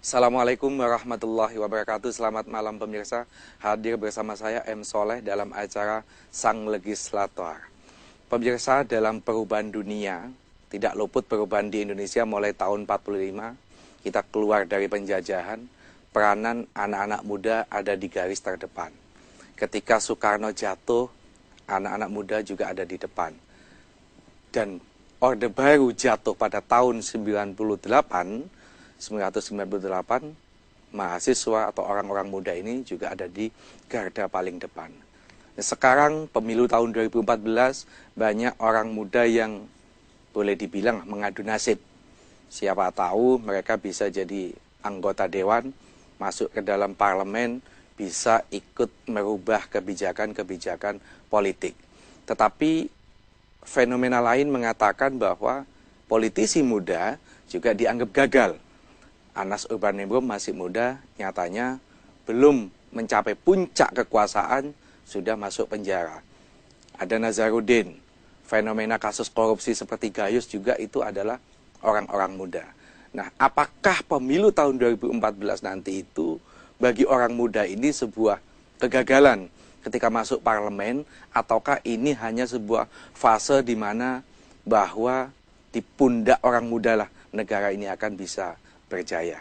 Assalamualaikum warahmatullahi wabarakatuh. Selamat malam pemirsa. Hadir bersama saya M. Soleh dalam acara Sang Legislator. Pemirsa, dalam perubahan dunia, tidak luput perubahan di Indonesia mulai tahun 45. Kita keluar dari penjajahan, peranan anak-anak muda ada di garis terdepan. Ketika Soekarno jatuh, anak-anak muda juga ada di depan. Dan Orde Baru jatuh pada tahun 1998, mahasiswa atau orang-orang muda ini juga ada di garda paling depan. Sekarang pemilu tahun 2014, banyak orang muda yang boleh dibilang mengadu nasib. Siapa tahu mereka bisa jadi anggota dewan, masuk ke dalam parlemen, bisa ikut merubah kebijakan-kebijakan politik. Tetapi fenomena lain mengatakan bahwa politisi muda juga dianggap gagal. Anas Urbaningrum masih muda, nyatanya belum mencapai puncak kekuasaan, sudah masuk penjara. Ada Nazarudin, fenomena kasus korupsi seperti Gayus juga itu adalah orang-orang muda. Nah, apakah pemilu tahun 2014 nanti itu bagi orang muda ini sebuah kegagalan ketika masuk parlemen, ataukah ini hanya sebuah fase di mana bahwa di pundak orang muda lah negara ini akan bisa berjaya.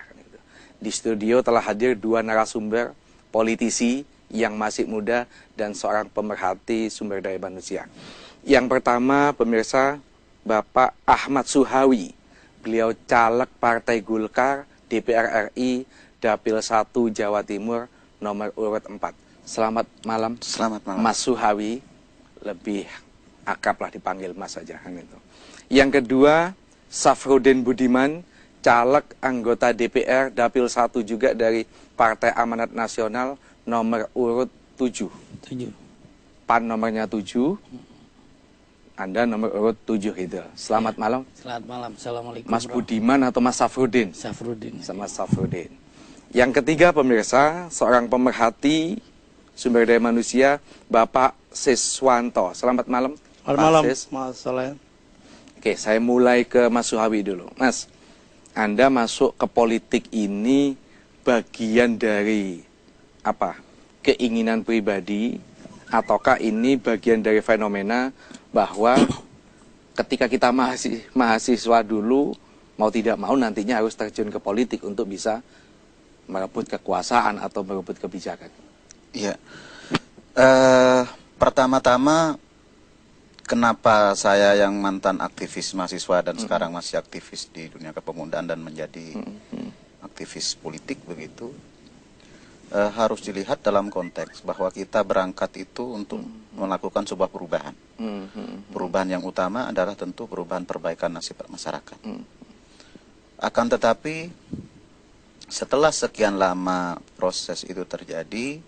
Di studio telah hadir dua narasumber, politisi yang masih muda dan seorang pemerhati sumber daya manusia. Yang pertama, pemirsa, Bapak Ahmad Suhawi. Beliau caleg Partai Golkar, DPR RI, Dapil 1 Jawa Timur, nomor urut 4. Selamat malam. Selamat malam. Mas Suhawi, lebih akrab lah dipanggil Mas saja. Yang kedua, Safrudin Budiman, caleg anggota DPR Dapil 1 juga dari Partai Amanat Nasional, nomor urut 7. PAN nomornya 7, Anda nomor urut 7 itu. Selamat malam. Selamat malam. Assalamualaikum. Mas Budiman atau Mas Safrudin? Safrudin. Sama Safrudin. Yang ketiga, pemirsa, seorang pemerhati sumber daya manusia, Bapak Siswanto. Selamat malam. Selamat malam, Mas Soleh. Oke, saya mulai ke Mas Suhawi dulu. Mas, Anda masuk ke politik ini bagian dari apa? Keinginan pribadi, ataukah ini bagian dari fenomena bahwa ketika kita mahasiswa dulu, mau tidak mau nantinya harus terjun ke politik untuk bisa merebut kekuasaan atau merebut kebijakan? Iya. Pertama-tama, kenapa saya yang mantan aktivis mahasiswa dan sekarang masih aktivis di dunia kepemudaan dan menjadi aktivis politik begitu, harus dilihat dalam konteks bahwa kita berangkat itu untuk melakukan sebuah perubahan. Perubahan yang utama adalah tentu perubahan perbaikan nasib masyarakat. Akan tetapi, setelah sekian lama proses itu terjadi,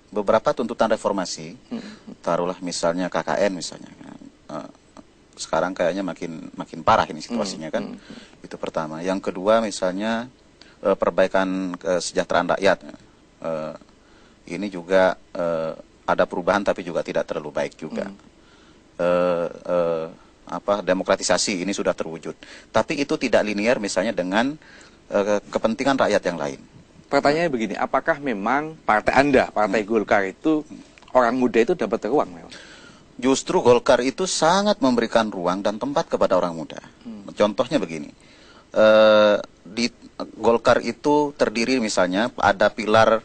beberapa tuntutan reformasi, taruhlah misalnya KKN misalnya, sekarang kayaknya makin parah ini situasinya kan, itu pertama. Yang kedua misalnya perbaikan kesejahteraan rakyat, ini juga ada perubahan tapi juga tidak terlalu baik juga. Demokratisasi ini sudah terwujud, tapi itu tidak linear misalnya dengan kepentingan rakyat yang lain. Pertanyaannya begini, apakah memang partai Anda, Partai Golkar itu, orang muda itu dapat ruang memang? Justru Golkar itu sangat memberikan ruang dan tempat kepada orang muda. Contohnya begini, di Golkar itu terdiri misalnya ada pilar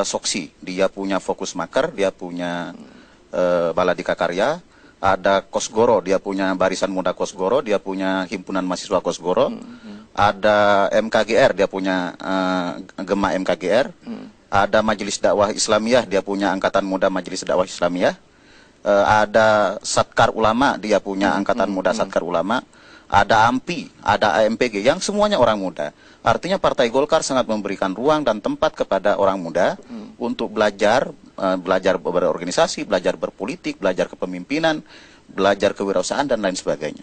Soksi, dia punya Fokus Makar, dia punya Baladika Karya, ada Kosgoro, dia punya Barisan Muda Kosgoro, dia punya Himpunan Mahasiswa Kosgoro, ada MKGR, dia punya Gema MKGR, ada Majelis Dakwah Islamiyah, dia punya Angkatan Muda Majelis Dakwah Islamiyah, ada Satkar Ulama, dia punya Angkatan Muda Satkar Ulama, ada AMPI, ada AMPG, yang semuanya orang muda. Artinya Partai Golkar sangat memberikan ruang dan tempat kepada orang muda untuk belajar berorganisasi, belajar berpolitik, belajar kepemimpinan, belajar kewirausahaan dan lain sebagainya.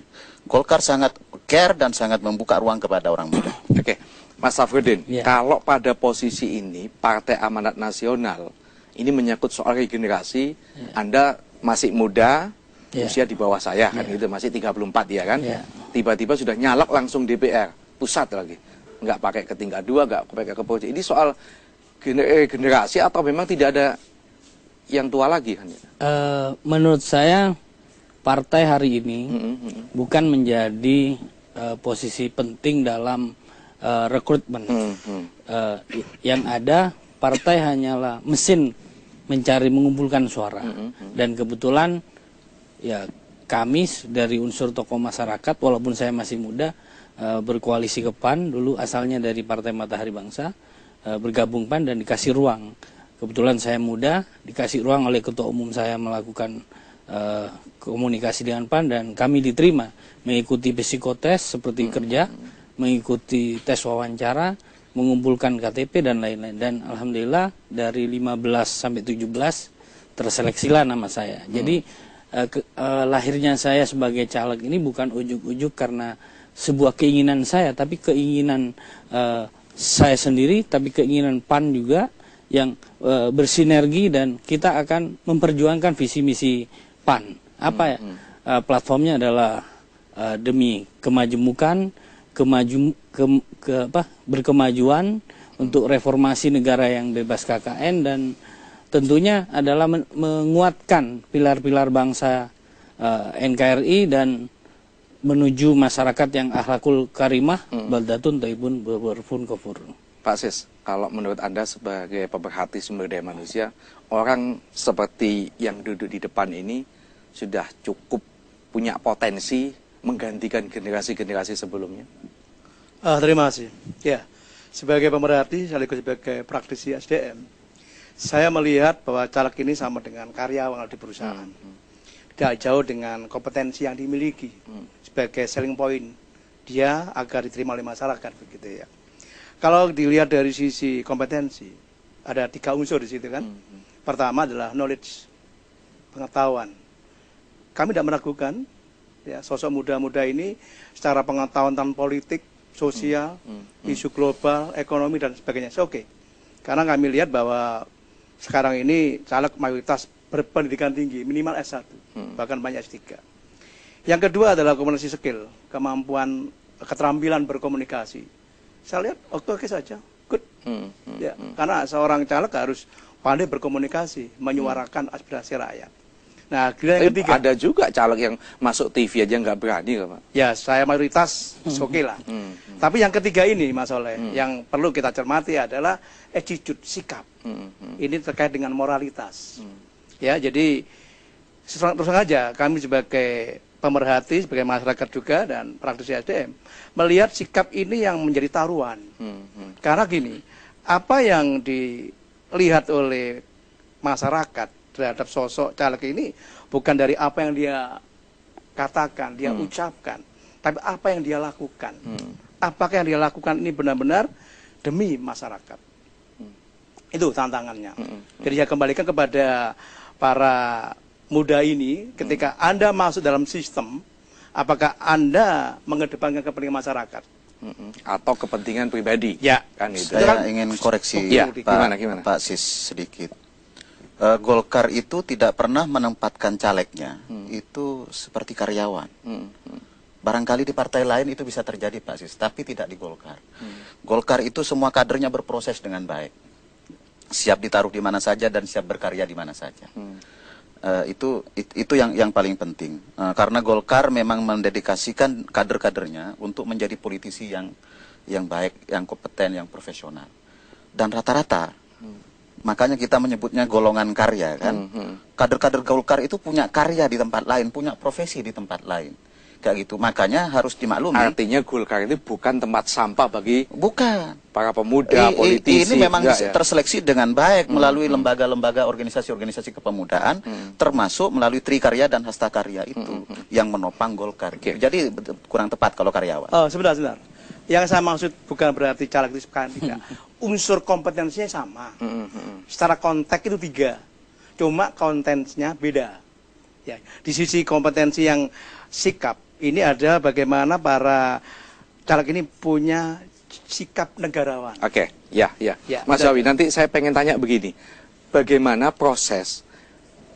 Golkar sangat care dan sangat membuka ruang kepada orang muda. Oke, Mas Safrudin, Ya. kalau pada posisi ini Partai Amanat Nasional ini menyangkut soal regenerasi, Anda masih muda, usia di bawah saya kan gitu, masih 34 ya kan. Tiba-tiba sudah nyalak langsung DPR pusat lagi. nggak pakai ke tingkat 2, nggak pakai ke pojok. Ini soal generasi atau memang tidak ada yang tua lagi kan? Menurut saya partai hari ini bukan menjadi posisi penting dalam rekrutmen. Yang ada partai hanyalah mesin mencari mengumpulkan suara. Dan kebetulan ya kami dari unsur tokoh masyarakat, walaupun saya masih muda, berkoalisi ke PAN, dulu asalnya dari Partai Matahari Bangsa, bergabung PAN dan dikasih ruang. Kebetulan saya muda, dikasih ruang oleh ketua umum saya melakukan komunikasi dengan PAN, dan kami diterima mengikuti psikotes seperti kerja, mengikuti tes wawancara, mengumpulkan KTP dan lain-lain. Dan alhamdulillah dari 15 sampai 17 terseleksilah nama saya. Jadi lahirnya saya sebagai caleg ini bukan ujuk-ujuk karena sebuah keinginan saya, tapi keinginan saya sendiri, tapi keinginan PAN juga yang bersinergi, dan kita akan memperjuangkan visi misi PAN. Apa ya? Platformnya adalah demi kemajemukan, berkemajuan untuk reformasi negara yang bebas KKN, dan tentunya adalah menguatkan pilar-pilar bangsa NKRI dan menuju masyarakat yang akhlakul karimah, baldatun thayyibun warfun kafur. Pak Sis, kalau menurut Anda sebagai pemerhati sumber daya manusia, orang seperti yang duduk di depan ini sudah cukup punya potensi menggantikan generasi-generasi sebelumnya? Terima kasih. Ya, sebagai pemerhati, sekaligus sebagai praktisi SDM, saya melihat bahwa caleg ini sama dengan karyawan di perusahaan. Tidak jauh dengan kompetensi yang dimiliki sebagai selling point dia agar diterima oleh masyarakat, begitu ya. Kalau dilihat dari sisi kompetensi, ada 3 unsur di situ kan. Pertama adalah knowledge, pengetahuan. Kami tidak meragukan ya, sosok muda-muda ini secara pengetahuan tentang politik, sosial, isu global, ekonomi dan sebagainya. Oke. Karena kami lihat bahwa sekarang ini caleg mayoritas berpendidikan tinggi, minimal S1, bahkan banyak S3. Yang kedua adalah komunikasi skill, kemampuan, keterampilan berkomunikasi. Saya lihat oke saja, good. Ya, karena seorang caleg harus pandai berkomunikasi, menyuarakan aspirasi rakyat. Nah, yang ketiga, ada juga caleg yang masuk TV aja nggak berani, Pak. Ya, saya mayoritas oke lah. Tapi yang ketiga ini, Mas Oleh, yang perlu kita cermati adalah attitude, sikap. Ini terkait dengan moralitas. Ya, jadi terus saja kami sebagai pemerhati, sebagai masyarakat juga dan praktisi SDM melihat sikap ini yang menjadi taruhan. Karena gini, apa yang dilihat oleh masyarakat terhadap sosok caleg ini bukan dari apa yang dia katakan, dia ucapkan, tapi apa yang dia lakukan. Apakah yang dia lakukan ini benar-benar demi masyarakat? Itu tantangannya. Jadi saya kembalikan kepada para muda ini, ketika Anda masuk dalam sistem, apakah Anda mengedepankan kepentingan masyarakat? Atau kepentingan pribadi? Ya. Kan itu. Saya ingin koreksi ya, Pak, gimana? Pak Sis sedikit. Golkar itu tidak pernah menempatkan calegnya itu seperti karyawan. Barangkali di partai lain itu bisa terjadi, Pak Sis, tapi tidak di Golkar. Golkar itu semua kadernya berproses dengan baik, siap ditaruh di mana saja dan siap berkarya di mana saja. Itu yang paling penting. Karena Golkar memang mendedikasikan kader-kadernya untuk menjadi politisi yang baik, yang kompeten, yang profesional. Dan rata-rata, makanya kita menyebutnya golongan karya kan. Kader-kader Golkar itu punya karya di tempat lain, punya profesi di tempat lain. Kayak gitu. Makanya harus dimaklumi. Artinya Golkar itu bukan tempat sampah bagi para pemuda, Ini politisi. memang terseleksi dengan baik melalui lembaga-lembaga organisasi-organisasi kepemudaan, termasuk melalui Trikarya dan Hasta Karya itu yang menopang Golkar. Jadi kurang tepat kalau karyawan. Sebentar. Yang saya maksud bukan berarti caleg itu bukan tidak. Unsur kompetensinya sama. Secara konteks itu 3. Cuma kontennya beda. Ya, di sisi kompetensi yang sikap, ini ada bagaimana para caleg ini punya sikap negarawan. Oke, ya. Mas Awi, nanti saya pengen tanya begini. Bagaimana proses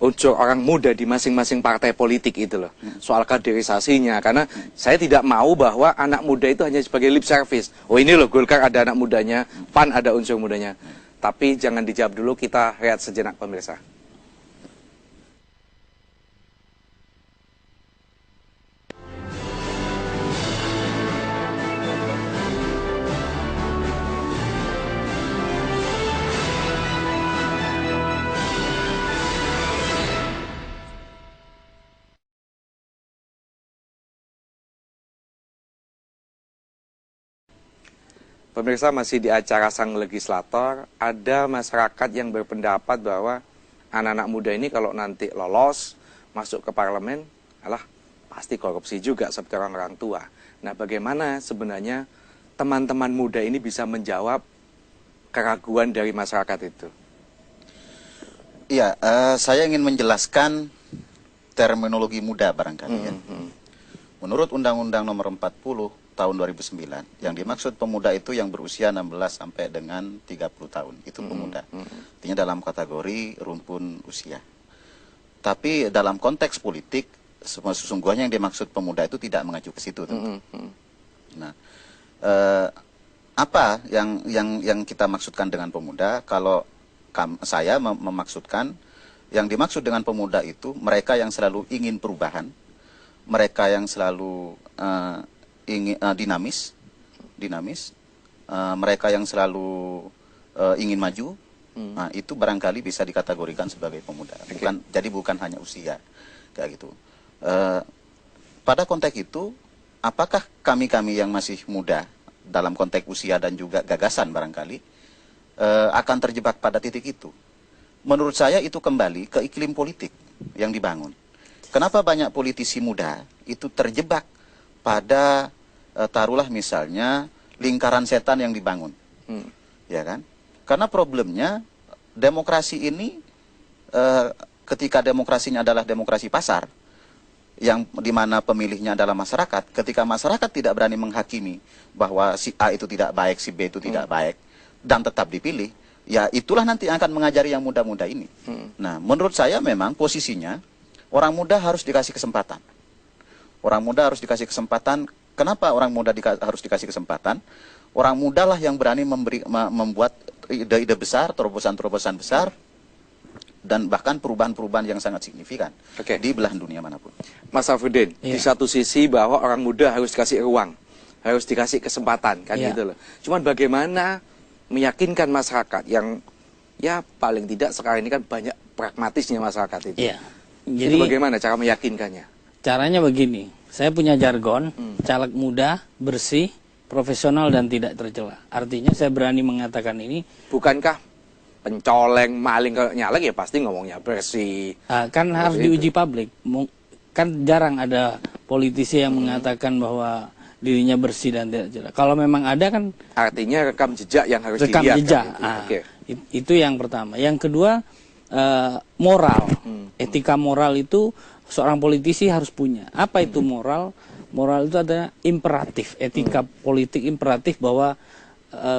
unsur orang muda di masing-masing partai politik itu loh, soal kaderisasinya. Karena saya tidak mau bahwa anak muda itu hanya sebagai lip service. Oh ini loh Golkar ada anak mudanya, PAN ada unsur mudanya. Tapi jangan dijawab dulu, kita lihat sejenak pemirsa. Pemirsa, masih di acara Sang Legislator, ada masyarakat yang berpendapat bahwa anak-anak muda ini kalau nanti lolos masuk ke parlemen, alah pasti korupsi juga seperti orang tua. Nah, bagaimana sebenarnya teman-teman muda ini bisa menjawab keraguan dari masyarakat itu? Iya, saya ingin menjelaskan terminologi muda barangkali ya. Menurut Undang-Undang Nomor 40 tahun 2009, yang dimaksud pemuda itu yang berusia 16 sampai dengan 30 tahun, itu pemuda. Artinya dalam kategori rumpun usia. Tapi dalam konteks politik, sesungguhnya yang dimaksud pemuda itu tidak mengacu ke situ. Nah, apa yang kita maksudkan dengan pemuda? Kalau saya memaksudkan, yang dimaksud dengan pemuda itu mereka yang selalu ingin perubahan, mereka yang selalu ingin dinamis, mereka yang selalu ingin maju, nah, itu barangkali bisa dikategorikan sebagai pemuda. Jadi bukan hanya usia, kayak gitu. Pada konteks itu, apakah kami yang masih muda dalam konteks usia dan juga gagasan barangkali akan terjebak pada titik itu? Menurut saya itu kembali ke iklim politik yang dibangun. Kenapa banyak politisi muda itu terjebak pada taruhlah misalnya lingkaran setan yang dibangun, ya kan? Karena problemnya demokrasi ini, ketika demokrasinya adalah demokrasi pasar, yang dimana pemilihnya adalah masyarakat, ketika masyarakat tidak berani menghakimi bahwa si A itu tidak baik, si B itu tidak baik, dan tetap dipilih, ya itulah nanti yang akan mengajari yang muda-muda ini. Nah, menurut saya memang posisinya orang muda harus dikasih kesempatan. Orang muda harus dikasih kesempatan. Kenapa orang muda harus dikasih kesempatan? Orang muda lah yang berani membuat ide-ide besar, terobosan-terobosan besar, dan bahkan perubahan-perubahan yang sangat signifikan di belahan dunia manapun. Mas Safruddin, di satu sisi bahwa orang muda harus dikasih ruang, harus dikasih kesempatan, kan gitu loh. Cuman bagaimana meyakinkan masyarakat yang ya paling tidak sekarang ini kan banyak pragmatisnya masyarakat itu. Jadi bagaimana cara meyakinkannya? Caranya begini, saya punya jargon, caleg muda, bersih, profesional dan tidak tercela. Artinya saya berani mengatakan ini. Bukankah pencoleng, maling kalau nyalek ya pasti ngomongnya bersih. Kan harus diuji publik. Kan jarang ada politisi yang mengatakan bahwa dirinya bersih dan tidak tercela. Kalau memang ada kan. Artinya rekam jejak yang harus rekam dilihat. Jejak. Kan, itu yang pertama. Yang kedua, moral. Etika moral itu seorang politisi harus punya. Apa itu moral? Moral itu adalah imperatif, etika politik imperatif bahwa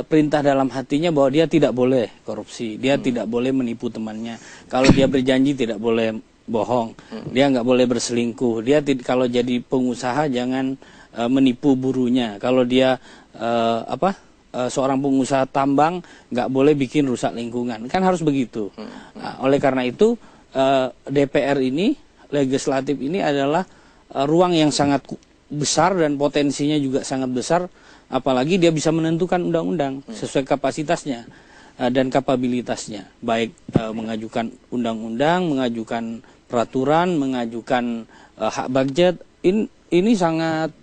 perintah dalam hatinya bahwa dia tidak boleh korupsi, dia tidak boleh menipu temannya. Kalau dia berjanji tidak boleh bohong, dia nggak boleh berselingkuh. Dia kalau jadi pengusaha jangan menipu burunya. Kalau dia seorang pengusaha tambang nggak boleh bikin rusak lingkungan. Kan harus begitu. Oleh karena itu DPR ini, legislatif ini adalah ruang yang sangat besar dan potensinya juga sangat besar, apalagi dia bisa menentukan undang-undang sesuai kapasitasnya dan kapabilitasnya, baik mengajukan undang-undang, mengajukan peraturan, mengajukan hak budget. Ini sangat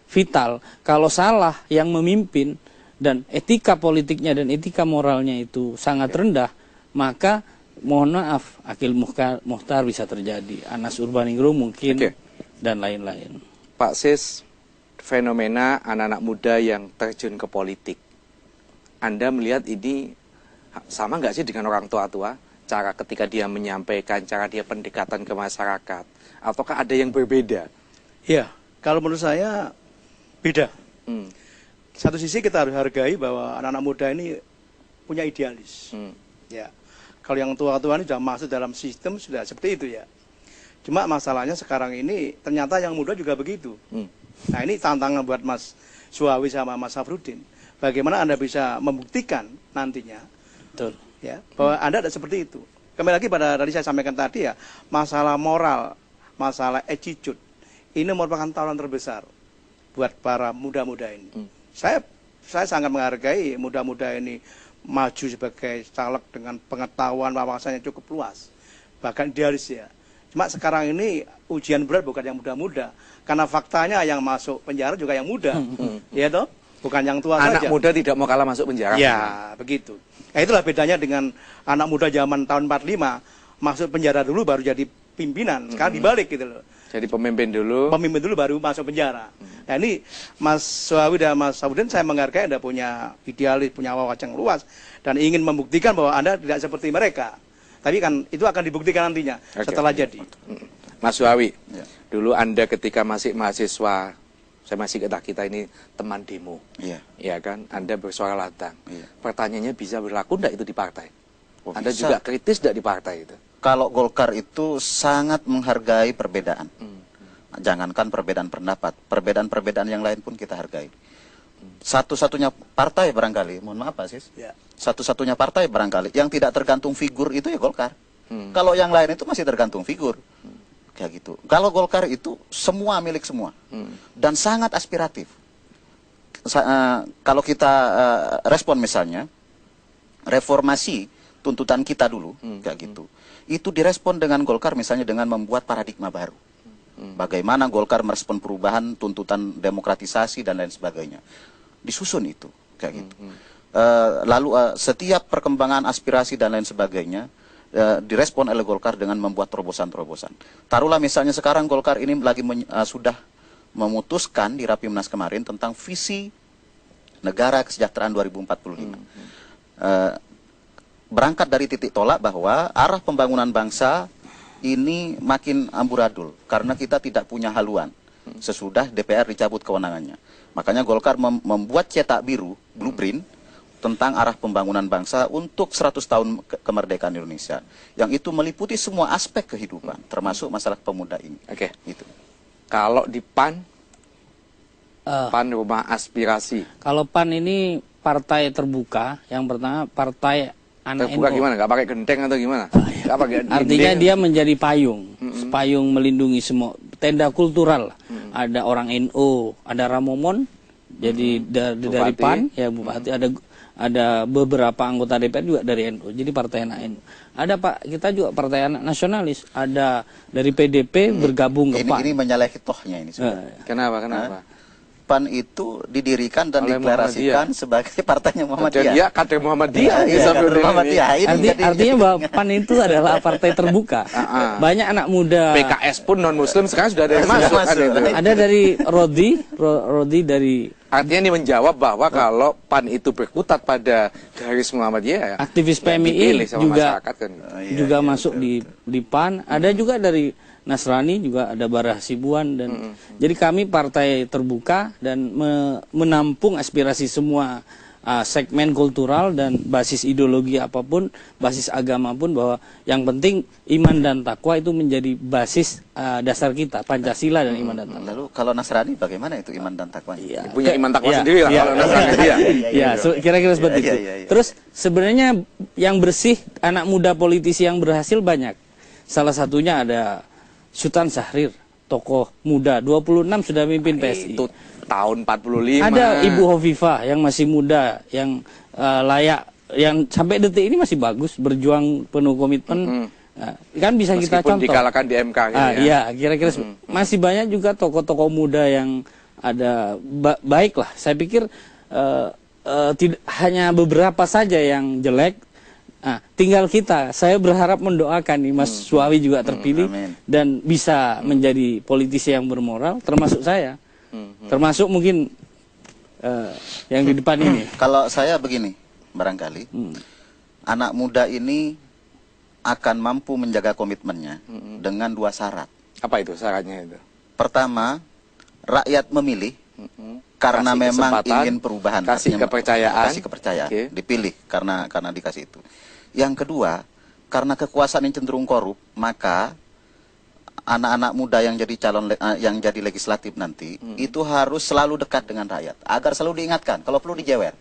vital. Kalau salah yang memimpin dan etika politiknya dan etika moralnya itu sangat rendah, maka mohon maaf, Akil Mukhtar bisa terjadi, Anas Urbaningrum mungkin, dan lain-lain. Pak Sis, fenomena anak-anak muda yang terjun ke politik, Anda melihat ini sama nggak sih dengan orang tua-tua? Cara ketika dia menyampaikan, cara dia pendekatan ke masyarakat, ataukah ada yang berbeda? Iya, kalau menurut saya beda. Satu sisi kita harus hargai bahwa anak-anak muda ini punya idealis. Ya. Kalau yang tua-tua ini sudah masuk dalam sistem sudah seperti itu ya. Cuma masalahnya sekarang ini ternyata yang muda juga begitu. Nah ini tantangan buat Mas Suawi sama Mas Safruddin. Bagaimana Anda bisa membuktikan nantinya, Betul. ya, bahwa Anda tidak seperti itu. Kembali lagi pada tadi saya sampaikan tadi ya, masalah moral, masalah attitude, ini merupakan tawaran terbesar buat para muda-muda ini. Saya sangat menghargai muda-muda ini maju sebagai caleg dengan pengetahuan wawasannya cukup luas, bahkan idealis ya. Cuma sekarang ini ujian berat bukan yang muda-muda, karena faktanya yang masuk penjara juga yang muda, ya toh, bukan yang tua Anak saja. muda tidak mau kalah masuk penjara. Ya, begitu. Nah, itulah bedanya dengan anak muda zaman tahun 45, masuk penjara dulu baru jadi pimpinan, sekarang dibalik gitu loh. Jadi pemimpin dulu. Pemimpin dulu baru masuk penjara. Nah ini Mas Suawi dan Mas Safruddin saya menghargai Anda punya idealis, punya wawasan yang luas dan ingin membuktikan bahwa Anda tidak seperti mereka. Tapi kan itu akan dibuktikan nantinya setelah jadi. Mas Suawi, Ya. dulu Anda ketika masih mahasiswa, saya masih kata kita ini teman demo, Iya. ya kan? Anda bersuara lantang. Iya. Pertanyaannya bisa berlaku enggak itu di partai? Oh, Anda bisa. juga kritis enggak di partai itu? Kalau Golkar itu sangat menghargai perbedaan. Jangankan perbedaan pendapat, perbedaan-perbedaan yang lain pun kita hargai. Satu-satunya partai barangkali, mohon maaf Pak Sis, Ya. satu-satunya partai barangkali yang tidak tergantung figur itu ya Golkar. Kalau yang lain itu masih tergantung figur. Kayak gitu. Kalau Golkar itu semua milik semua. Dan sangat aspiratif. Kalau kita respon misalnya, reformasi tuntutan kita dulu, kayak gitu. Itu direspon dengan Golkar misalnya dengan membuat paradigma baru. Bagaimana Golkar merespon perubahan, tuntutan demokratisasi dan lain sebagainya. Disusun itu, kayak gitu. Lalu setiap perkembangan aspirasi dan lain sebagainya direspon oleh Golkar dengan membuat terobosan-terobosan. Taruhlah misalnya sekarang Golkar ini lagi sudah memutuskan di Rapimnas kemarin tentang visi negara kesejahteraan 2045. Berangkat dari titik tolak bahwa arah pembangunan bangsa ini makin amburadul karena kita tidak punya haluan sesudah DPR dicabut kewenangannya. Makanya Golkar membuat cetak biru, blueprint tentang arah pembangunan bangsa untuk 100 tahun kemerdekaan Indonesia. Yang itu meliputi semua aspek kehidupan, termasuk masalah pemuda ini. Oke. Gitu. Kalau di PAN, PAN Rumah Aspirasi. Kalau PAN ini partai terbuka, yang pertama partai anak Terbuka NU. gimana? Gak pakai genteng atau gimana? Gak pakai Artinya dinding? dia menjadi payung, payung melindungi semua, tenda kultural. Ada orang NU, ada Ramomon, jadi dari Bupati. PAN, ya Bupati, ada beberapa anggota DPR juga dari NU, jadi partai anak NU. Ada Pak, kita juga partai anak nasionalis, ada dari PDP bergabung ke PAN. Ini menyalahi tohnya ini sebenarnya. Kenapa? PAN itu didirikan dan Oleh deklarasikan sebagai partainya Dan Muhammadiyah. dia kader Muhammadiyah. Iya, kader Muhammadiyah. Ini jadi- Artinya bahwa PAN itu adalah partai terbuka. Banyak anak muda. PKS pun non Muslim sekarang sudah ada yang Sudah masuk. Kan masuk. itu. Ada dari Rodi dari Artinya ini menjawab bahwa kalau PAN itu berkutat pada garis Muhammadiyah, ya, aktivis ya PMI dipilih sama juga masyarakat kan. juga masuk di PAN. Ada juga dari Nasrani, juga ada Barah Hasibuan dan jadi kami partai terbuka dan menampung aspirasi semua segmen kultural dan basis ideologi apapun, basis agama pun, bahwa yang penting iman dan takwa itu menjadi basis dasar kita, Pancasila dan iman dan takwa. Lalu kalau Nasrani bagaimana itu iman dan takwa? Iya. Punya iman takwa Iya, sendiri lah iya. kalau Nasrani dia. Ya, kira-kira seperti Iya, itu. iya, iya. Terus sebenarnya yang bersih, anak muda politisi yang berhasil banyak. Salah satunya ada Sultan Syahrir, tokoh muda, 26 sudah mimpin PSI. Itu tahun 45. Ada Ibu Hovifah yang masih muda, yang layak, yang sampai detik ini masih bagus, berjuang penuh komitmen. Nah, kan bisa kita Meskipun contoh. dikalahkan di MK gitu ya. Iya, kira-kira masih banyak juga tokoh-tokoh muda yang ada baik lah. Saya pikir tidak hanya beberapa saja yang jelek. Nah, tinggal kita. Saya berharap mendoakan nih Mas Suawi juga terpilih amin. dan bisa menjadi politisi yang bermoral, termasuk saya, termasuk mungkin yang di depan ini. Kalau saya begini, barangkali anak muda ini akan mampu menjaga komitmennya dengan dua syarat. Apa itu syaratnya itu? Pertama, rakyat memilih karena Kasih memang kesempatan, ingin perubahan, kasih artinya kepercayaan. kasih kepercayaan, Oke. dipilih karena dikasih itu. Yang kedua, karena kekuasaan yang cenderung korup, maka anak-anak muda yang jadi yang jadi legislatif nanti itu harus selalu dekat dengan rakyat agar selalu diingatkan, kalau perlu dijewer.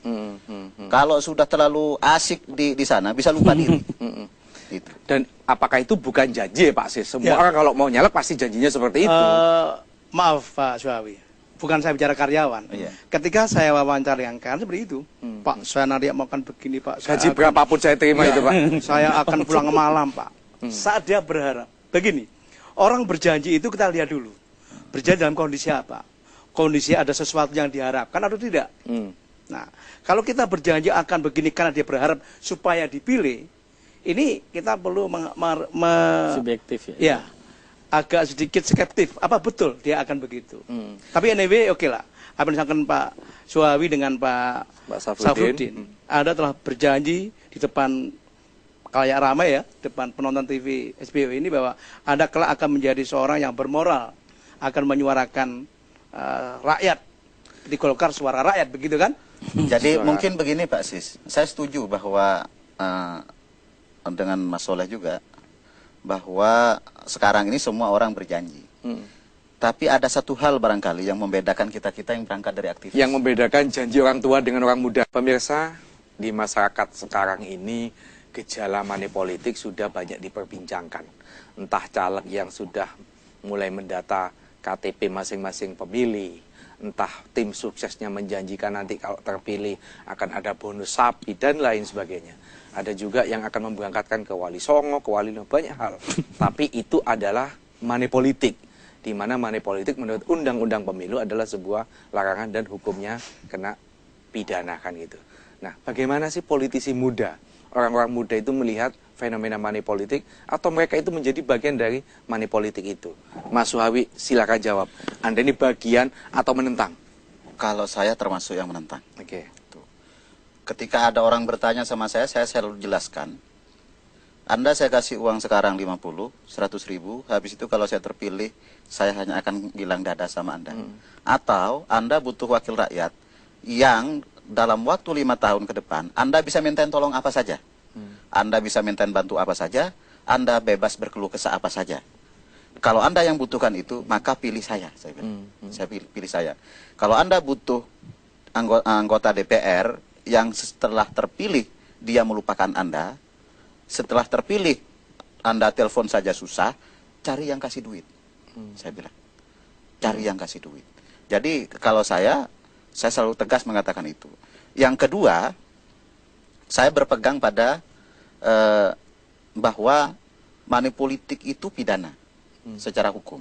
Kalau sudah terlalu asik di sana bisa lupa diri. Itu. Dan apakah itu bukan janji ya Pak Sis? Semua orang kalau mau nyalek pasti janjinya seperti itu. Maaf Pak Suhawi, bukan saya bicara karyawan. Ketika saya wawancara yang kan seperti itu, Pak saya nanti mau akan begini Pak. Gaji berapapun saya terima itu Pak. Saya akan pulang ke malam Pak. Saat dia berharap begini. Orang berjanji itu kita lihat dulu. Berjanji dalam kondisi apa? Kondisi ada sesuatu yang diharapkan atau tidak? Nah, kalau kita berjanji akan begini karena dia berharap supaya dipilih, ini kita perlu subjektif ya. Ya, agak sedikit skeptif. Apa betul dia akan begitu? Tapi anyway, oke lah. Apa yang disampaikan Pak Suhawi dengan Pak Safruddin. Anda telah berjanji di depan kayak ramai ya, depan penonton TV SBY ini bahwa Anda kelak akan menjadi seorang yang bermoral, akan menyuarakan rakyat di Golkar, suara rakyat, begitu kan? Jadi mungkin begini Pak Sis, saya setuju bahwa dengan Mas Soleh juga, bahwa sekarang ini semua orang berjanji. Tapi ada satu hal barangkali yang membedakan kita-kita yang berangkat dari aktivis. Yang membedakan janji orang tua dengan orang muda. Pemirsa, di masyarakat sekarang ini gejala money politik sudah banyak diperbincangkan. Entah caleg yang sudah mulai mendata KTP masing-masing pemilih, entah tim suksesnya menjanjikan nanti kalau terpilih akan ada bonus sapi dan lain sebagainya. Ada juga yang akan memberangkatkan ke Wali Songo, ke Wali banyak hal. Tapi itu adalah money politik, di mana money politik menurut undang-undang pemilu adalah sebuah larangan dan hukumnya kena pidana kan gitu. Nah, bagaimana sih politisi muda, orang-orang muda itu melihat fenomena money politik, atau mereka itu menjadi bagian dari money politik itu? Mas Suhawi, silakan jawab. Anda ini bagian atau menentang? Kalau saya termasuk yang menentang. Oke. Ketika ada orang bertanya sama saya selalu jelaskan. Anda saya kasih uang sekarang 50, 100 ribu, habis itu kalau saya terpilih, saya hanya akan bilang dada sama Anda. Atau Anda butuh wakil rakyat yang dalam waktu 5 tahun ke depan, Anda bisa mintain tolong apa saja. Anda bisa mintain bantu apa saja, Anda bebas berkeluh kesah apa saja. Kalau Anda yang butuhkan itu, maka pilih saya bilang. Saya pilih saya. Kalau Anda butuh anggota DPR yang setelah terpilih, dia melupakan Anda, setelah terpilih, Anda telepon saja susah, cari yang kasih duit. Saya bilang, cari yang kasih duit. Jadi kalau saya selalu tegas mengatakan itu. Yang kedua, saya berpegang pada bahwa money politik itu pidana secara hukum.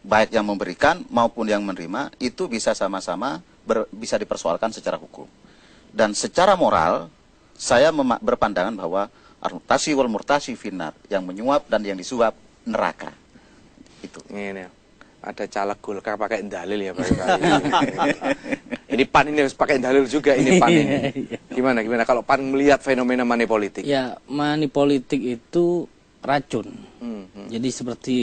Baik yang memberikan maupun yang menerima itu bisa sama-sama bisa dipersoalkan secara hukum. Dan secara moral, saya berpandangan bahwa al-murtasi wal murtasi finnar, yang menyuap dan yang disuap neraka. Itu. Ini ada caleg Golkar pakai dalil ya Pak. Ini PAN ini harus pakai dalil juga ini PAN ini. Gimana kalau PAN melihat fenomena money politik? Ya, money politik itu racun. Jadi seperti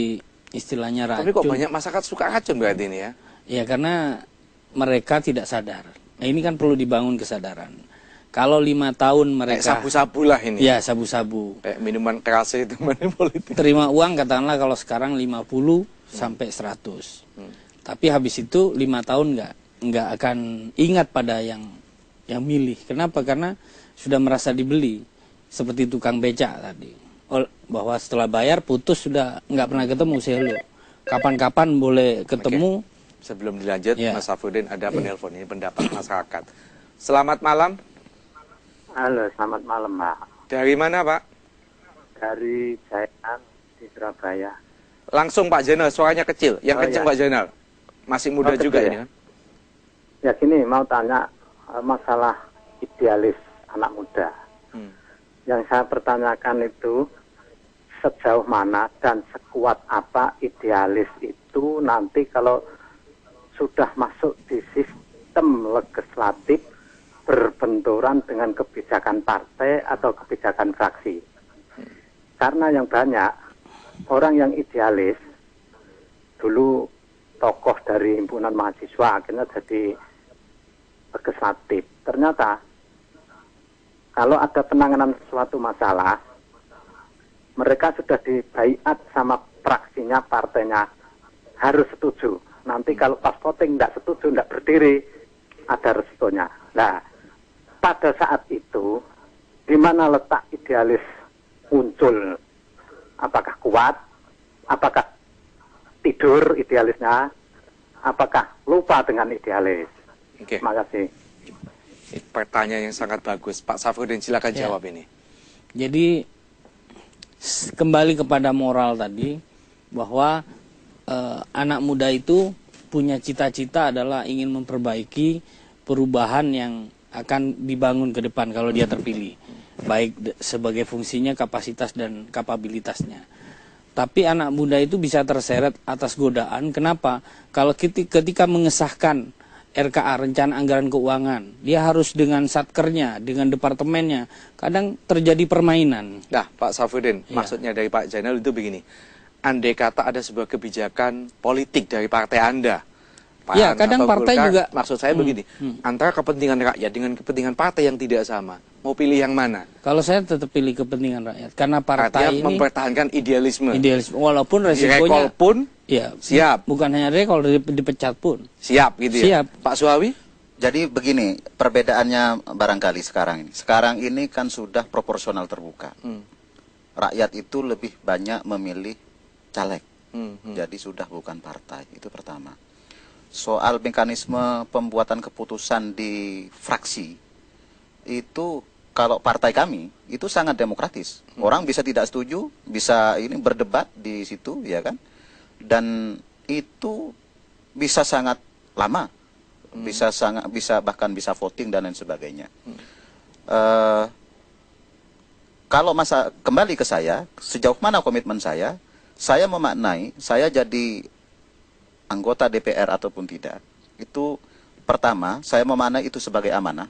istilahnya racun. Tapi kok banyak masyarakat suka racun berarti ini ya? Ya karena mereka tidak sadar. Nah, ini kan perlu dibangun kesadaran. Kalau 5 tahun mereka sabu-sabu lah ini. Ya, sabu-sabu. Kayak minuman keras itu money politik. Terima uang katakanlah kalau sekarang 50 sampai 100. Tapi habis itu 5 tahun nggak akan ingat pada yang milih. Kenapa? Karena sudah merasa dibeli. Seperti tukang becak tadi. Bahwa setelah bayar putus sudah nggak pernah ketemu selo. Kapan-kapan boleh ketemu. Oke. Sebelum dilanjut, Mas Safruddin ada penelpon ini pendapat masyarakat. Selamat malam. Halo, selamat malam Pak. Dari mana Pak? Dari Jayan di Surabaya. Langsung Pak Jenal, suaranya kecil. Yang kenceng Pak Jenal. Masih muda juga ya? ini kan? Ya gini, mau tanya masalah idealis anak muda. Yang saya pertanyakan itu sejauh mana dan sekuat apa idealis itu nanti kalau sudah masuk di sistem legislatif berbenturan dengan kebijakan partai atau kebijakan fraksi. Karena yang banyak orang yang idealis dulu tokoh dari himpunan mahasiswa akhirnya jadi legislatif. Ternyata kalau ada penanganan suatu masalah mereka sudah dibaiat sama fraksinya, partainya, harus setuju. Nanti kalau pas voting tidak setuju, tidak berdiri, ada resikonya. Nah, pada saat itu, di mana letak idealis muncul? Apakah kuat? Apakah tidur idealisnya? Apakah lupa dengan idealis? Oke. Terima kasih. Pertanyaan yang sangat bagus. Pak Safruddin, silakan Ya. jawab ini. Jadi kembali kepada moral tadi, bahwa anak muda itu punya cita-cita adalah ingin memperbaiki perubahan yang akan dibangun ke depan kalau dia terpilih, baik sebagai fungsinya, kapasitas dan kapabilitasnya. Tapi anak muda itu bisa terseret atas godaan. Kenapa? Kalau ketika mengesahkan RKA, Rencana Anggaran Keuangan, dia harus dengan satkernya, dengan departemennya. Kadang terjadi permainan. Nah, Pak Safruddin, Ya. maksudnya dari Pak Jainal itu begini. Andai kata ada sebuah kebijakan politik dari partai Anda, Ya, PAN kadang atau partai Golkar, juga maksud saya begini, antara kepentingan rakyat dengan kepentingan partai yang tidak sama, mau pilih yang mana? Kalau saya tetap pilih kepentingan rakyat, karena partai Artinya ini mempertahankan idealisme. idealisme, walaupun Direkol resikonya pun ya siap. bukan hanya kalau dipecat pun siap gitu ya. Siap. Pak Suhawi? Jadi begini, perbedaannya barangkali sekarang ini. Sekarang ini kan sudah proporsional terbuka. Rakyat itu lebih banyak memilih caleg. Jadi sudah bukan partai, itu pertama. Soal mekanisme pembuatan keputusan di fraksi, itu kalau partai kami itu sangat demokratis. Orang bisa tidak setuju, bisa ini berdebat di situ, ya kan? Dan itu bisa sangat lama, bisa bahkan bisa voting dan lain sebagainya. Kalau kembali ke saya, sejauh mana komitmen saya memaknai saya jadi anggota DPR ataupun tidak. Itu pertama, saya memaknai itu sebagai amanah.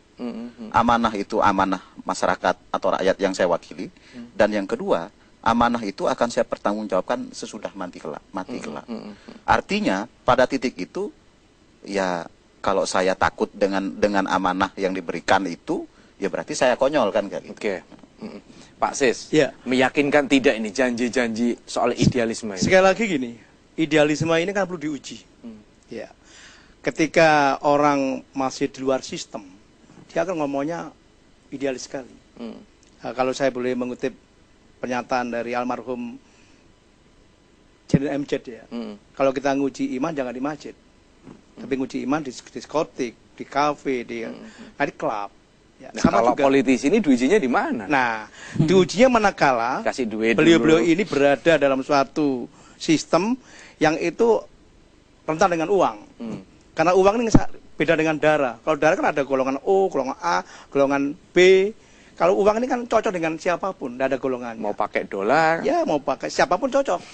Amanah itu amanah masyarakat atau rakyat yang saya wakili. Dan yang kedua, amanah itu akan saya pertanggungjawabkan sesudah mati kelak. Artinya, pada titik itu, ya kalau saya takut dengan amanah yang diberikan itu, ya berarti saya konyol kan kayak gitu. Oke. Pak Sis, Ya. meyakinkan tidak ini janji-janji soal idealisme ini? Sekali lagi gini, idealisme ini kan perlu diuji. Ya. Ketika orang masih di luar sistem, dia akan ngomongnya idealis sekali. Nah, kalau saya boleh mengutip pernyataan dari almarhum Jenderal MZ ya. Kalau kita nguji iman jangan di masjid. Tapi nguji iman di diskotik, di kafe, di nightclub. Ya, Nah, sama kalau juga. politisi ini diujinya di mana? Nah, diujinya manakala Kasih duit beliau-beliau dulu. ini berada dalam suatu sistem yang itu rentan dengan uang. Karena uang ini beda dengan darah. Kalau darah kan ada golongan O, golongan A, golongan B. Kalau uang ini kan cocok dengan siapapun, tidak ada golongannya. Mau pakai dolar? Ya, mau pakai siapapun cocok.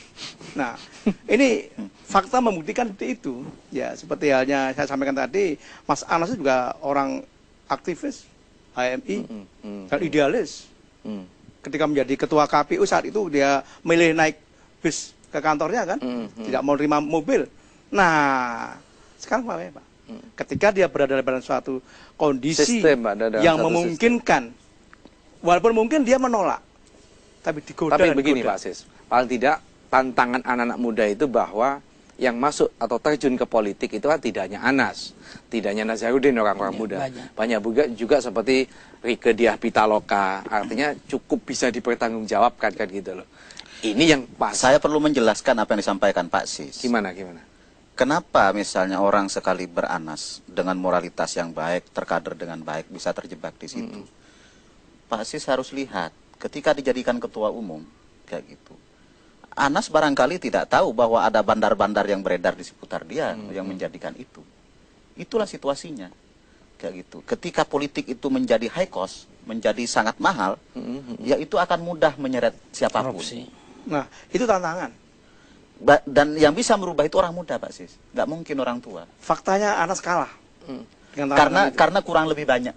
Nah, ini fakta membuktikan seperti itu. Ya, seperti halnya saya sampaikan tadi, Mas Anas juga orang aktivis HMI dan idealis. Ketika menjadi ketua KPU saat itu dia milih naik bis ke kantornya kan, tidak mau terima mobil. Nah, sekarang apa ya Pak? Ketika dia berada dalam suatu kondisi Sistem, Pak, dalam yang satu memungkinkan, walaupun mungkin dia menolak, tapi digoda. Tapi dan begini digoda. Pak Sis, paling tidak tantangan anak-anak muda itu bahwa yang masuk atau terjun ke politik itu kan tidak hanya Anas, tidak hanya Nazarudin orang-orang muda, banyak juga seperti Rieke Diah Pitaloka, artinya cukup bisa dipertanggungjawabkan kan gitu loh. Ini yang pas. Saya perlu menjelaskan apa yang disampaikan Pak Sis. Gimana? Kenapa misalnya orang sekali beranas dengan moralitas yang baik, terkader dengan baik, bisa terjebak di situ? Pak Sis harus lihat, ketika dijadikan ketua umum, kayak gitu. Anas barangkali tidak tahu bahwa ada bandar-bandar yang beredar di seputar dia yang menjadikan itu. Itulah situasinya. Kayak gitu. Ketika politik itu menjadi high cost, menjadi sangat mahal, ya itu akan mudah menyeret siapapun. korupsi. Nah, itu tantangan. Dan yang bisa merubah itu orang muda, Pak Sis. Nggak mungkin orang tua. Faktanya Anas kalah. Dengan tantangan itu. Karena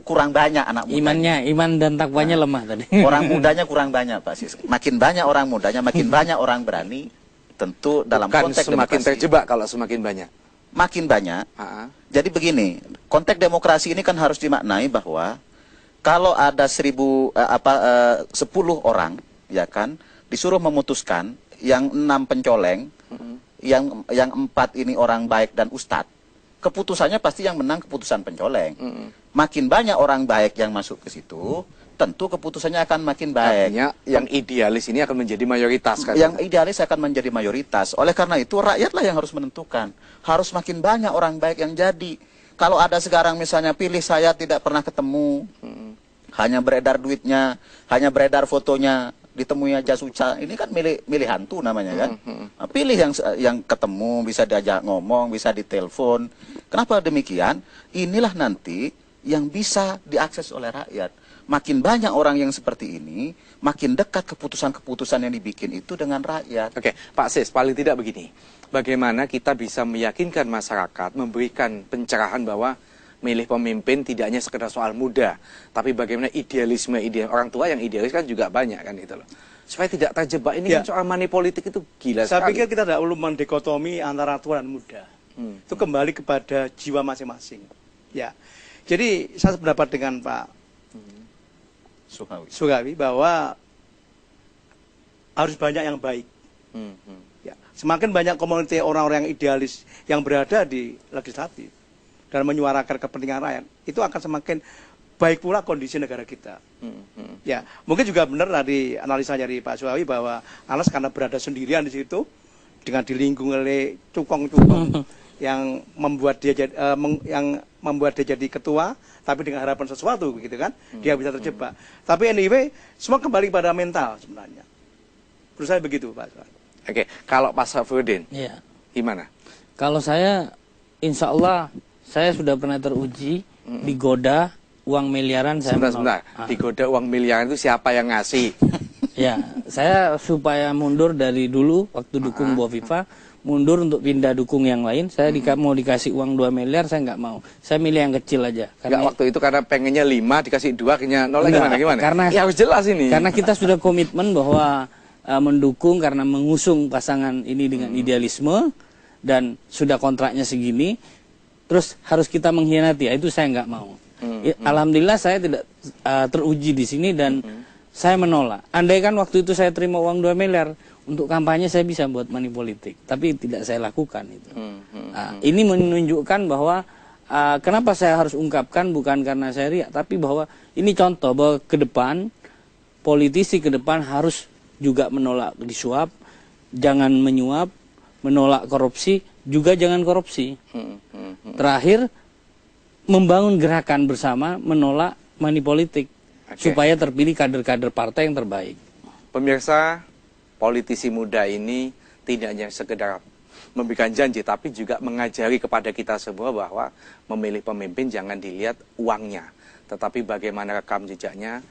kurang banyak anak mudanya. Iman dan takwanya lemah tadi. Orang mudanya kurang banyak, Pak Sis. Makin banyak orang mudanya, makin banyak orang berani. Tentu dalam Bukan konteks semakin demokrasi. terjebak kalau semakin banyak. Makin banyak. Jadi begini, konteks demokrasi ini kan harus dimaknai bahwa kalau ada 10 orang, ya kan, disuruh memutuskan yang 6 pencoleng, yang 4 ini orang baik dan ustadz, keputusannya pasti yang menang keputusan pencoleng. Makin banyak orang baik yang masuk ke situ, tentu keputusannya akan makin baik. Artinya yang idealis ini akan menjadi mayoritas kan? Yang idealis akan menjadi mayoritas. Oleh karena itu rakyatlah yang harus menentukan. Harus makin banyak orang baik yang jadi. Kalau ada sekarang misalnya pilih saya tidak pernah ketemu, hanya beredar duitnya, hanya beredar fotonya, ditemui aja susah. Ini kan milih hantu namanya kan. Nah, pilih yang ketemu, bisa diajak ngomong, bisa ditelepon. Kenapa demikian? Inilah nanti yang bisa diakses oleh rakyat. Makin banyak orang yang seperti ini, makin dekat keputusan-keputusan yang dibikin itu dengan rakyat. Oke, Pak Sis, paling tidak begini. Bagaimana kita bisa meyakinkan masyarakat, memberikan pencerahan bahwa milih pemimpin tidak hanya sekedar soal muda, tapi bagaimana idealisme orang tua yang idealis kan juga banyak kan itu loh. Supaya tidak terjebak ini kan soal money politik itu gila Saya sekali. pikir kita tidak perlu mendikotomi antara tua dan muda. Itu kembali kepada jiwa masing-masing. Ya, jadi saya sependapat dengan Pak Sugawi bahwa harus banyak yang baik. Ya, semakin banyak komunitas orang-orang yang idealis yang berada di legislatif dan menyuarakan kepentingan rakyat, itu akan semakin baik pula kondisi negara kita. Ya, mungkin juga benar tadi analisa dari Pak Sugawi bahwa Anas karena berada sendirian di situ dengan dilingkungi oleh cukong-cukong yang membuat dia jadi ketua, tapi dengan harapan sesuatu begitu kan, dia bisa terjebak. Tapi anyway, semua kembali pada mental sebenarnya. Menurut saya begitu, Pak. Oke, kalau Pak Safruddin, gimana? Kalau saya, insya Allah saya sudah pernah teruji digoda uang miliaran. Sebentar. Digoda uang miliaran itu siapa yang ngasih? Ya, saya supaya mundur dari dulu waktu dukung Bu Hovifa, mundur untuk pindah dukung yang lain. Saya mau dikasih uang 2 miliar, saya nggak mau. Saya milih yang kecil aja. Karena waktu itu karena pengennya 5 dikasih 2 akhirnya 0 gimana? Karena ya harus jelas ini. Karena kita sudah komitmen bahwa mendukung karena mengusung pasangan ini dengan idealisme dan sudah kontraknya segini, terus harus kita mengkhianati. Itu saya nggak mau. Alhamdulillah saya tidak teruji di sini dan saya menolak. Andai kan waktu itu saya terima uang 2 miliar untuk kampanye, saya bisa buat money politik, tapi tidak saya lakukan itu. Ini menunjukkan bahwa kenapa saya harus ungkapkan bukan karena saya riak, tapi bahwa ini contoh bahwa ke depan politisi ke depan harus juga menolak disuap, jangan menyuap, menolak korupsi, juga jangan korupsi. Terakhir membangun gerakan bersama menolak money politik supaya terpilih kader-kader partai yang terbaik. Pemirsa, politisi muda ini tidak hanya sekedar memberikan janji, tapi juga mengajari kepada kita semua bahwa memilih pemimpin jangan dilihat uangnya, tetapi bagaimana rekam jejaknya,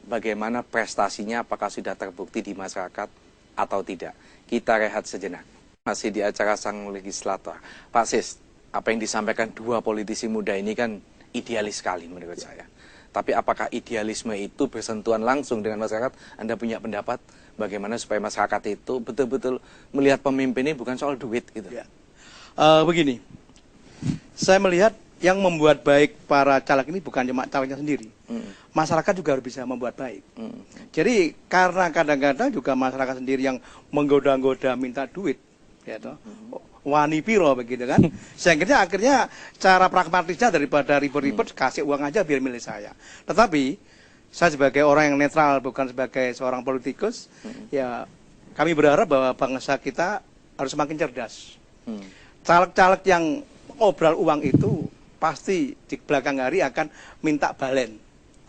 bagaimana prestasinya, apakah sudah terbukti di masyarakat atau tidak. Kita rehat sejenak. Masih di acara Sang Legislator. Pak Sis, apa yang disampaikan 2 politisi muda ini kan idealis sekali menurut saya. Tapi apakah idealisme itu bersentuhan langsung dengan masyarakat? Anda punya pendapat bagaimana supaya masyarakat itu betul-betul melihat pemimpin ini bukan soal duit gitu? Ya. Begini, saya melihat yang membuat baik para caleg ini bukan cuma calegnya sendiri. Masyarakat juga harus bisa membuat baik. Jadi karena kadang-kadang juga masyarakat sendiri yang menggoda-goda minta duit, ya toh. Wani piro begitu kan. Sehingga akhirnya cara pragmatisnya daripada ribet-ribet kasih uang aja biar milih saya. Tetapi saya sebagai orang yang netral bukan sebagai seorang politikus, ya kami berharap bahwa bangsa kita harus semakin cerdas. Caleg-caleg yang obral uang itu pasti di belakang hari akan minta balen.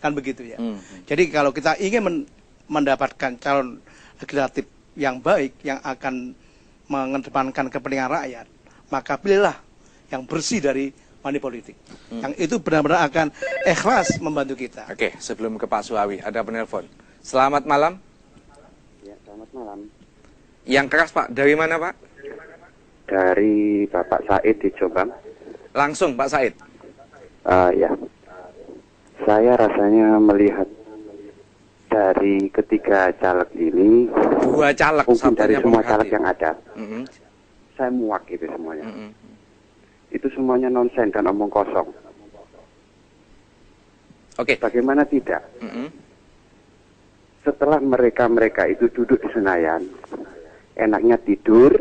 Kan begitu ya. Jadi kalau kita ingin mendapatkan calon legislatif yang baik yang akan mengedepankan kepentingan rakyat, maka pilihlah yang bersih dari money politik. Yang itu benar-benar akan ikhlas membantu kita. Oke, sebelum ke Pak Suhawi, ada penelpon. Selamat malam. Ya, selamat malam. Yang keras Pak, dari mana Pak? Dari Bapak Said di Jombang. Langsung Pak Said. Ya, saya rasanya melihat dari ketiga caleg ini, 2 caleg, mungkin dari satunya semua pemerhati. caleg yang ada, saya muak itu semuanya. Itu semuanya nonsen dan omong kosong. Oke. Bagaimana tidak? setelah mereka itu duduk di Senayan, enaknya tidur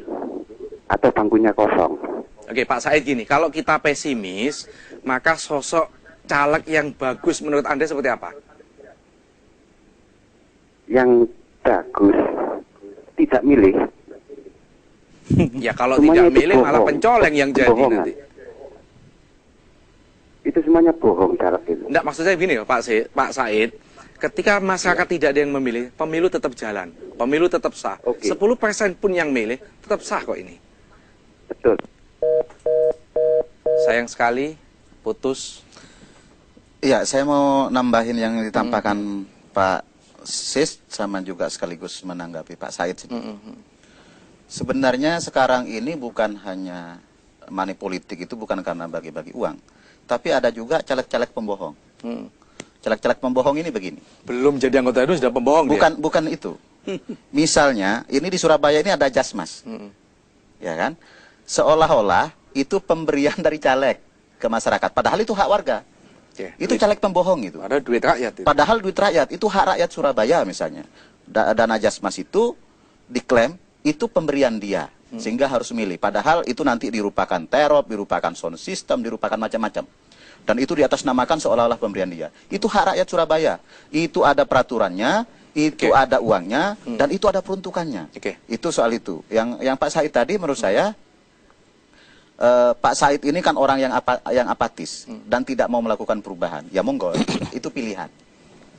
atau bangkunya kosong? Oke, Pak Said gini, kalau kita pesimis, maka sosok caleg yang bagus menurut Anda seperti apa? Yang bagus tidak milih. Ya kalau Semuanya tidak itu milih malah bohong. pencoleng yang jadi Kebohongan. nanti. Itu semuanya bohong cara itu. Enggak, maksud saya gini loh Pak Said, ketika masyarakat tidak ada yang memilih, pemilu tetap jalan, pemilu tetap sah. Oke. 10% pun yang milih tetap sah kok ini. Betul. Sayang sekali, putus. Iya, saya mau nambahin yang ditampakkan Pak Sis sama juga sekaligus menanggapi Pak Said. Sebenarnya sekarang ini bukan hanya money politik, itu bukan karena bagi-bagi uang, tapi ada juga caleg-caleg pembohong. Caleg-caleg pembohong ini begini. Belum jadi anggota itu sudah pembohong dia. Bukan itu. Misalnya, ini di Surabaya ini ada Jasmas. Ya kan? Seolah-olah itu pemberian dari caleg ke masyarakat, padahal itu hak warga. Oke, Itu caleg pembohong itu. ada duit rakyat itu. Padahal duit rakyat, itu hak rakyat Surabaya misalnya. Dana Jasmas itu diklaim itu pemberian dia, sehingga harus milih. Padahal itu nanti dirupakan terop, dirupakan sound system, dirupakan macam-macam. Dan itu diatasnamakan seolah-olah pemberian dia. Itu hak rakyat Surabaya. Itu ada peraturannya, itu ada uangnya, dan itu ada peruntukannya. Itu soal itu. Yang Pak Said tadi menurut saya, Pak Said ini kan orang yang apatis dan tidak mau melakukan perubahan. Ya monggo, itu pilihan.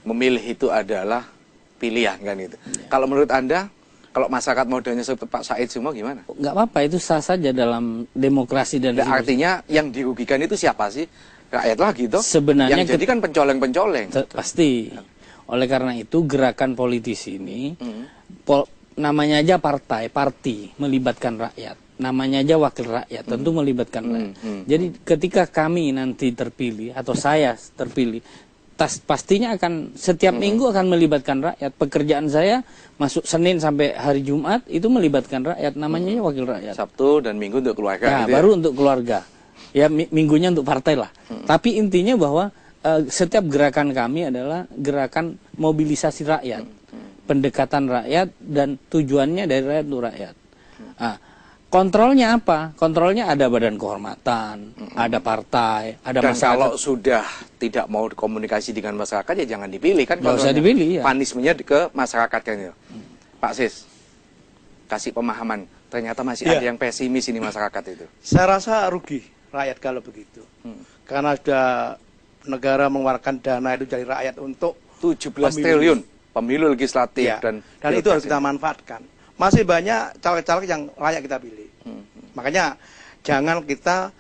Memilih itu adalah pilihan kan itu. Kalau menurut Anda, kalau masyarakat modalnya seperti Pak Said semua gimana? Nggak apa-apa, itu sah saja dalam demokrasi dan Nah, artinya yang dirugikan itu siapa sih? Rakyat lagi toh? Sebenarnya yang jadi kan pencoleng-pencoleng. Pasti. Oleh karena itu gerakan politisi ini namanya aja parti melibatkan rakyat. Namanya aja wakil rakyat, tentu melibatkan rakyat. Jadi ketika kami nanti terpilih atau saya terpilih, pastinya akan setiap minggu akan melibatkan rakyat. Pekerjaan saya masuk Senin sampai hari Jumat itu melibatkan rakyat, namanya wakil rakyat. Sabtu dan Minggu untuk keluarga. Ya, gitu baru untuk keluarga. Ya, minggunya untuk partai lah. Tapi intinya bahwa setiap gerakan kami adalah gerakan mobilisasi rakyat, pendekatan rakyat, dan tujuannya dari rakyat untuk rakyat. Nah, kontrolnya apa? Kontrolnya ada badan kehormatan, ada partai, ada dan masyarakat. kalau sudah tidak mau komunikasi dengan masyarakat ya jangan dipilih kan. Nggak usah dipilih, ya. Punishment-nya ke masyarakat kan itu. Pak Sis, kasih pemahaman. Ternyata masih ada yang pesimis ini masyarakat itu. Saya rasa rugi rakyat kalau begitu. Karena sudah negara mengeluarkan dana itu dari rakyat untuk 17 triliun pemilu legislatif ya, dan itu harus kita manfaatkan. Masih banyak caleg-caleg yang layak kita pilih. Makanya jangan kita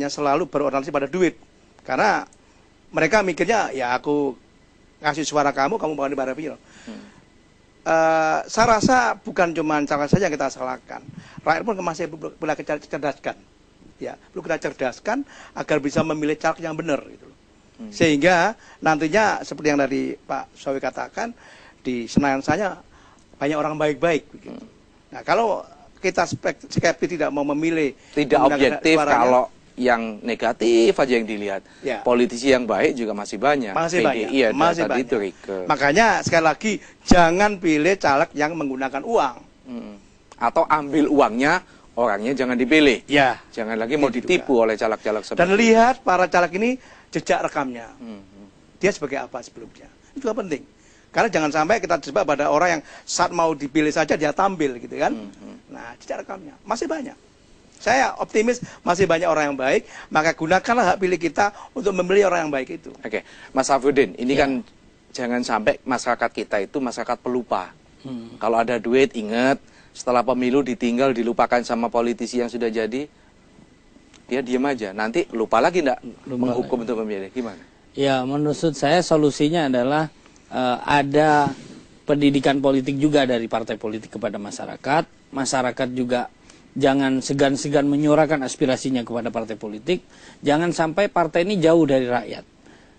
selalu berorientasi pada duit. Karena mereka mikirnya ya aku ngasih suara kamu bukan di Barapil. Saya rasa bukan cuma caleg saja yang kita salahkan. Rakyat pun masih perlu kita cerdaskan. Ya, perlu kita cerdaskan agar bisa memilih caleg yang benar gitu loh. Sehingga nantinya seperti yang tadi Pak Sawi katakan, di Senayan saya banyak orang baik-baik begitu. Nah, kalau kita skeptis tidak mau memilih, tidak objektif, suaranya, kalau yang negatif aja yang dilihat. Ya. Politisi yang baik juga masih banyak. Masih banyak. Iya, Masih tadi banyak. itu Rike. Makanya sekali lagi jangan pilih caleg yang menggunakan uang. Atau ambil uangnya, orangnya jangan dipilih. Ya. Jangan lagi mau Itu ditipu oleh caleg-caleg seperti Dan lihat para caleg ini jejak rekamnya. Dia sebagai apa sebelumnya. Itu juga penting. Karena jangan sampai kita terjebak pada orang yang saat mau dipilih saja dia tampil gitu kan. Nah, jejak rekamnya masih banyak. Saya optimis masih banyak orang yang baik, maka gunakanlah hak pilih kita untuk memilih orang yang baik itu. Oke, Mas Safruddin, ini kan jangan sampai masyarakat kita itu masyarakat pelupa. Kalau ada duit, ingat, setelah pemilu ditinggal, dilupakan sama politisi yang sudah jadi, dia diam aja. Nanti lupa lagi enggak menghukum untuk memilih. Gimana? Ya, menurut saya solusinya adalah ada pendidikan politik juga dari partai politik kepada masyarakat. Masyarakat juga jangan segan-segan menyuarakan aspirasinya kepada partai politik. Jangan sampai partai ini jauh dari rakyat.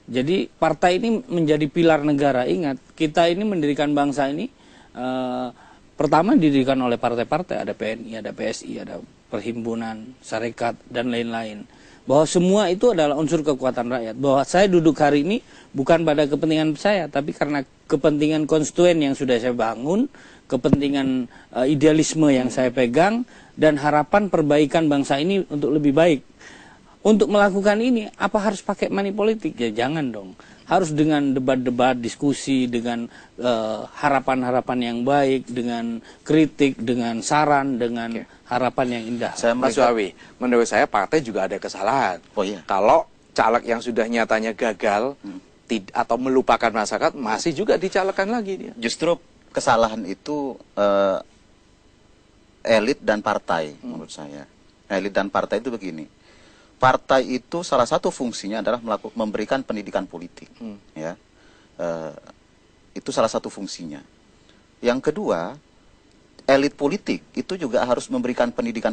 Jadi partai ini menjadi pilar negara. Ingat, kita ini mendirikan bangsa ini pertama didirikan oleh partai-partai. Ada PNI, ada PSI, ada perhimpunan, syarikat, dan lain-lain. Bahwa semua itu adalah unsur kekuatan rakyat. Bahwa saya duduk hari ini bukan pada kepentingan saya, tapi karena kepentingan konstituen yang sudah saya bangun, kepentingan idealisme yang saya pegang, dan harapan perbaikan bangsa ini untuk lebih baik. Untuk melakukan ini, apa harus pakai money politik? Ya jangan dong. Harus dengan debat-debat, diskusi, dengan harapan-harapan yang baik, dengan kritik, dengan saran, dengan harapan yang indah. Mas Wawi, menurut saya partai juga ada kesalahan. Oh iya. Kalau caleg yang sudah nyatanya gagal atau melupakan masyarakat, masih juga dicalekkan lagi dia. Justru kesalahan itu elit dan partai menurut saya. Elit dan partai itu begini. Partai itu salah satu fungsinya adalah memberikan pendidikan politik, ya. Itu salah satu fungsinya. Yang kedua, elit politik itu juga harus memberikan pendidikan